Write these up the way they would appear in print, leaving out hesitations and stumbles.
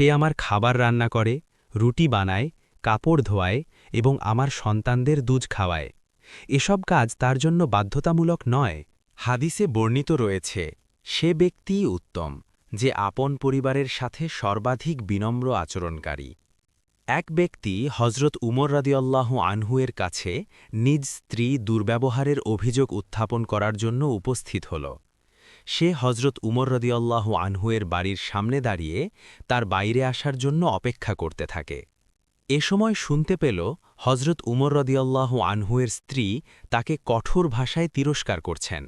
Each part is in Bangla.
সে আমার খাবার রান্না করে, রুটি বানায়, কাপড় ধোয়ায় এবং আমার সন্তানদের দুধ খাওয়ায়। এসব কাজ তার জন্য বাধ্যতামূলক নয়। হাদিসে বর্ণিত রয়েছে, সে ব্যক্তিই উত্তম যে আপন পরিবারের সাথে সর্বাধিক বিনম্র আচরণকারী। এক ব্যক্তি হজরত উমর রাদিয়াল্লাহু আনহু-এর কাছে নিজ স্ত্রী দুর্ব্যবহারের অভিযোগ উত্থাপন করার জন্য উপস্থিত হল। সে হজরত উমর রাদিয়াল্লাহু আনহু-এর বাড়ির সামনে দাঁড়িয়ে তার বাইরে আসার জন্য অপেক্ষা করতে থাকে। এ সময় শুনতে পেল হজরত উমর রাদিয়াল্লাহু আনহু-এর স্ত্রী তাকে কঠোর ভাষায় তিরস্কার করছেন,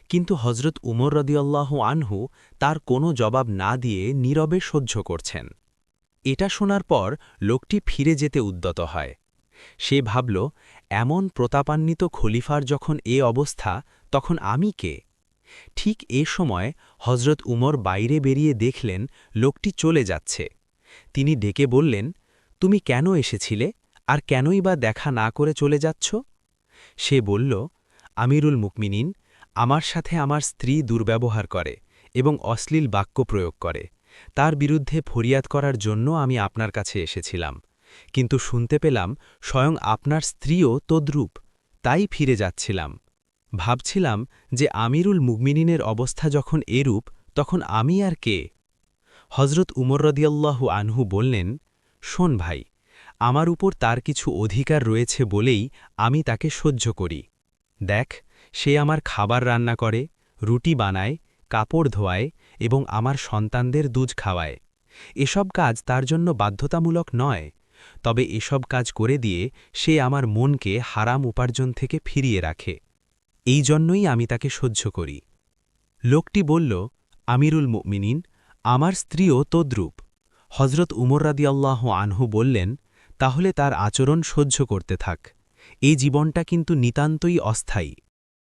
কিন্তু হজরত উমর রাদিয়াল্লাহু আনহু তার কোনো জবাব না দিয়ে নীরবে সহ্য করছেন। এটা শোনার পর লোকটি ফিরে যেতে উদ্যত হয়। সে ভাবল, এমন প্রতাপান্বিত খলিফার যখন এ অবস্থা, তখন আমি কে? ঠিক এ সময় হজরত উমর বাইরে বেরিয়ে দেখলেন লোকটি চলে যাচ্ছে। তিনি ডেকে বললেন, তুমি কেন এসেছিলে, আর কেনই বা দেখা না করে চলে যাচ্ছ? সে বলল, আমিরুল মুকমিনিন, আমার সাথে আমার স্ত্রী দুর্ব্যবহার করে এবং অশ্লীল বাক্য প্রয়োগ করে। তার বিরুদ্ধে ফরিয়াদ করার জন্য আমি আপনার কাছে এসেছিলাম, কিন্তু শুনতে পেলাম স্বয়ং আপনার স্ত্রীও তদ্রূপ, তাই ফিরে যাচ্ছিলাম। ভাবছিলাম যে আমিরুল মুকমিনিনের অবস্থা যখন এরূপ, তখন আমি আর কে? হজরত উমর রাদিয়াল্লাহু আনহু বললেন, শোন ভাই, আমার উপর তার কিছু অধিকার রয়েছে বলেই আমি তাকে সহ্য করি। দেখ, সে আমার খাবার রান্না করে, রুটি বানায়, কাপড় ধোয়ায় এবং আমার সন্তানদের দুধ খাওয়ায়। এসব কাজ তার জন্য বাধ্যতামূলক নয়, তবে এসব কাজ করে দিয়ে সে আমার মনকে হারাম উপার্জন থেকে ফিরিয়ে রাখে। এই জন্যই আমি তাকে সহ্য করি। লোকটি বলল, আমিরুল মুমিনিন, আমার স্ত্রীও তদ্রূপ। হজরত উমর রাদিয়াল্লাহু আনহু বললেন, তাহলে তার আচরণ সহ্য করতে থাক। এই জীবনটা কিন্তু নিতান্তই অস্থায়ী।